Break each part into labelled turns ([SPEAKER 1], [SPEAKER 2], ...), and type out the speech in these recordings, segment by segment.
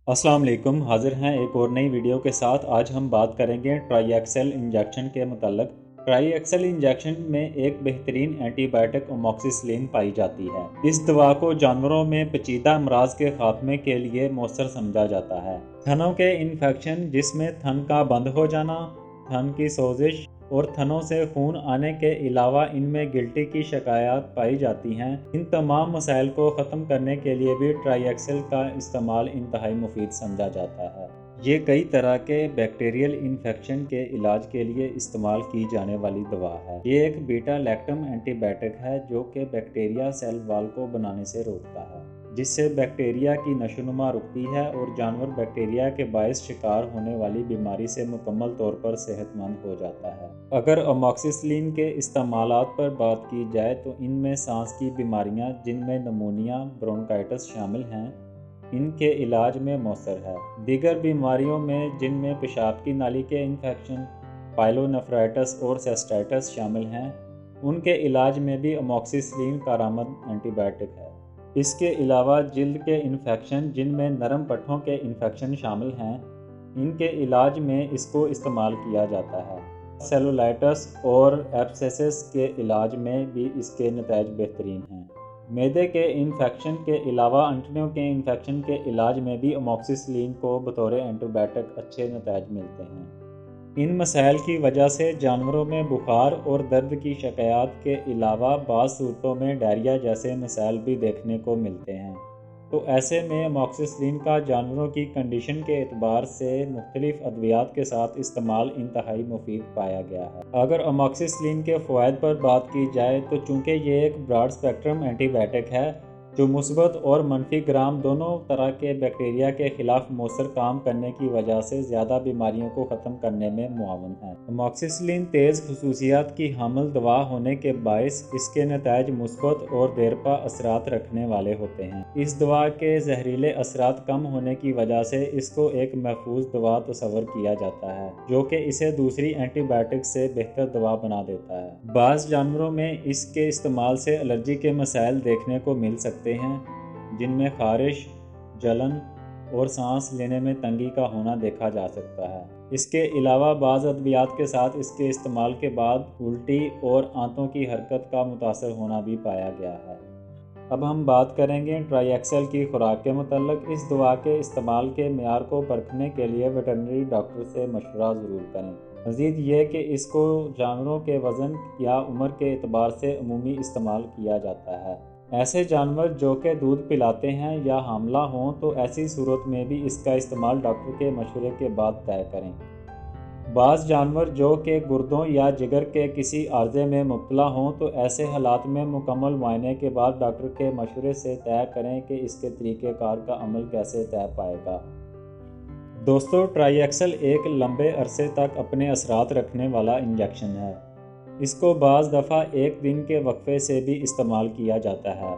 [SPEAKER 1] अस्सलाम वालेकुम। हाजिर हैं एक और नई वीडियो के साथ। आज हम बात करेंगे ट्राईएक्सेल इंजेक्शन के मतलब। ट्राईएक्सेल इंजेक्शन में एक बेहतरीन एंटीबायोटिक अमोक्सिसिलिन पाई जाती है। इस दवा को जानवरों में पेचीदा अमराज के खात्मे के लिए मौसर समझा जाता है। थनों के इन्फेक्शन जिसमें थन का बंद हो जाना, थन की सोजिश और थनों से खून आने के अलावा इनमें गिल्टी की शिकायत पाई जाती हैं। इन तमाम मसाइल को ख़त्म करने के लिए भी ट्राईएक्सेल का इस्तेमाल इंतहाई मुफीद समझा जाता है। ये कई तरह के बैक्टीरियल इन्फेक्शन के इलाज के लिए इस्तेमाल की जाने वाली दवा है। ये एक बीटा लैक्टम एंटीबायोटिक है जो कि बैक्टीरिया सेल वॉल को बनाने से रोकता है, जिससे बैक्टीरिया की नशोनुमा रुकती है और जानवर बैक्टीरिया के बायस शिकार होने वाली बीमारी से मुकम्मल तौर पर सेहतमंद हो जाता है। अगर अमोक्सिसिलिन के इस्तेमालात पर बात की जाए तो इनमें सांस की बीमारियां जिनमें नमूनिया, ब्रोंकाइटिस शामिल हैं, इनके इलाज में मौसर है। दीगर बीमारियों में जिनमें पेशाब की नाली के इन्फेक्शन, पाइलोनेफ्राइटिस और सिस्टाइटिस शामिल हैं, उनके इलाज में भी अमोक्सिसिलिन कारआमद एंटीबायोटिक है। इसके अलावा जिल्द के इन्फेक्शन जिनमें नरम पट्ठों के इन्फेक्शन शामिल हैं, इनके इलाज में इसको इस्तेमाल किया जाता है। सेलुलाइटिस और एब्सेसिस के इलाज में भी इसके नतीजे बेहतरीन हैं। मैदे के इन्फेक्शन के अलावा अंटड़ियों के इन्फेक्शन के इलाज में भी अमोक्सिसिलिन को बतौर एंटीबायोटिक अच्छे नतीजे मिलते हैं। इन मसाइल की वजह से जानवरों में बुखार और दर्द की शिकायत के अलावा बाज़ सूरतों में डायरिया जैसे मसाइल भी देखने को मिलते हैं। तो ऐसे में अमोक्सिसिलिन का जानवरों की कंडीशन के एतबार से मुख्तलिफ अद्वियात के साथ इस्तेमाल इंतहाई मुफीद पाया गया है। अगर अमोक्सिसिलिन के फ़वाइद पर बात की जाए तो चूँकि ये एक ब्रॉड स्पेक्ट्रम एंटीबायोटिक है जो मुस्बत और मनफी ग्राम दोनों तरह के बैक्टीरिया के खिलाफ मौसर काम करने की वजह से ज़्यादा बीमारियों को ख़त्म करने में मुआवन है। अमोक्सिसिलिन तेज़ खसूसियात की हामिल दवा होने के बायस इसके नतीजे मुस्बत और देरपा असरात रखने वाले होते हैं। इस दवा के जहरीले असरात कम होने की वजह से इसको एक महफूज दवा तस्वर किया जाता है जो कि इसे दूसरी एंटीबायोटिक से बेहतर दवा बना देता है। बाज़ जानवरों में इसके इस्तेमाल से एलर्जी के मसाइल देखने को मिल सकते हैं, जिनमें खारिश, जलन और सांस लेने में तंगी का होना देखा जा सकता है। इसके अलावा बाज़ अद्वियात के साथ इसके इस्तेमाल के बाद उल्टी और आंतों की हरकत का मुतासर होना भी पाया गया है। अब हम बात करेंगे ट्राईएक्सेल की खुराक के मतलब। इस दवा के इस्तेमाल के मेयार को परखने के लिए वेटरनरी डॉक्टर से मशवरा ज़रूर करें। मज़ीद ये कि इसको जानवरों के वज़न या उम्र के एतबार से अमूमी इस्तेमाल किया जाता है। ऐसे जानवर जो कि दूध पिलाते हैं या हामला हों तो ऐसी सूरत में भी इसका इस्तेमाल डॉक्टर के मशवरे के बाद तय करें। बाज़ जानवर जो कि गुर्दों या जिगर के किसी आर्जे में मुब्तला हों तो ऐसे हालात में मुकम्मल मुआयने के बाद डॉक्टर के मशवरे से तय करें कि इसके तरीक़ेकार का अमल कैसे तय पाएगा। दोस्तों, ट्राईएक्सेल एक लंबे अरसे तक अपने असरात रखने वाला इंजेक्शन है। इसको बाज़ दफ़ा एक दिन के वक्फे से भी इस्तेमाल किया जाता है।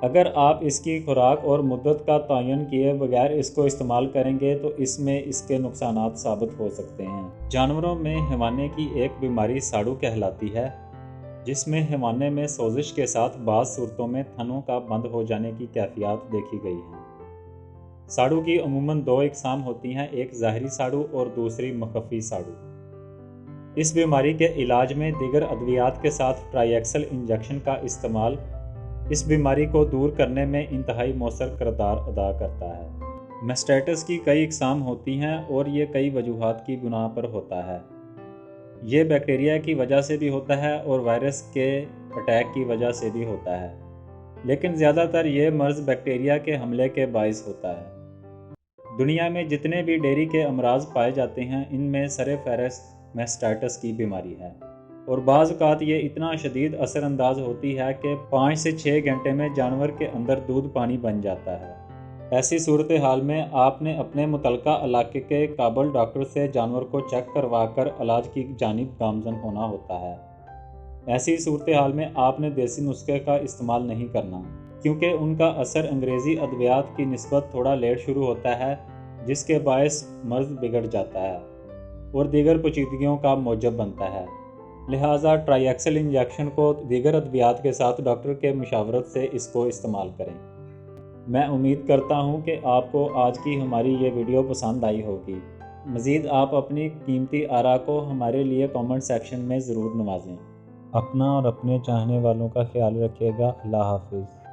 [SPEAKER 1] अगर आप इसकी खुराक और मुद्दत का तयन किए बगैर इसको इस्तेमाल करेंगे तो इसमें इसके नुकसानात साबित हो सकते हैं। जानवरों में हैवाने की एक बीमारी साड़ू कहलाती है, जिसमें हैवाने में सोजिश के साथ बाज़ सूरतों में थनों का बंद हो जाने की कैफियत देखी गई है। साड़ू की अमूमन दो इकसाम होती हैं, एक ज़ाहरी साड़ू और दूसरी मखफ़ी साड़ू। इस बीमारी के इलाज में दीगर अद्वियात के साथ ट्राईएक्सेल इंजेक्शन का इस्तेमाल इस बीमारी को दूर करने में इंतहाई मौसर किरदार अदा करता है। मैस्टाइटिस की कई इकसाम होती हैं और ये कई वजूहात की बुना पर होता है। ये बैक्टीरिया की वजह से भी होता है और वायरस के अटैक की वजह से भी होता है, लेकिन ज़्यादातर ये मर्ज़ बैक्टीरिया के हमले के बाइस होता है। दुनिया में जितने भी डेयरी के अमराज पाए जाते हैं, इनमें सरे फहरिस्त मैस्टाइटिस की बीमारी है और बाज़ औक़ात ये इतना शदीद असरअंदाज होती है कि 5 से 6 घंटे में जानवर के अंदर दूध पानी बन जाता है। ऐसी सूरत हाल में आपने अपने मुतलका इलाके के काबिल डॉक्टर से जानवर को चेक करवा कर इलाज की जानिब गामज़न होना होता है। ऐसी सूरत हाल में आपने देसी नुस्खे का इस्तेमाल नहीं करना, क्योंकि उनका असर अंग्रेज़ी अद्वियात की निस्बत थोड़ा लेट शुरू होता है, जिसके बायस मर्ज़ बिगड़ जाता है और दीगर पेचीदगियों का मौजब बनता है। लिहाजा ट्राईएक्सेल इंजेक्शन को दीगर अद्वियात के साथ डॉक्टर के मशावरत से इसको इस्तेमाल करें। میں امید کرتا ہوں کہ آپ کو آج کی ہماری یہ ویڈیو پسند آئی ہوگی۔ مزید آپ اپنی قیمتی آراء کو ہمارے لیے کامنٹ سیکشن میں ضرور نوازیں۔ اپنا اور اپنے چاہنے والوں کا خیال رکھیے گا۔ اللہ حافظ۔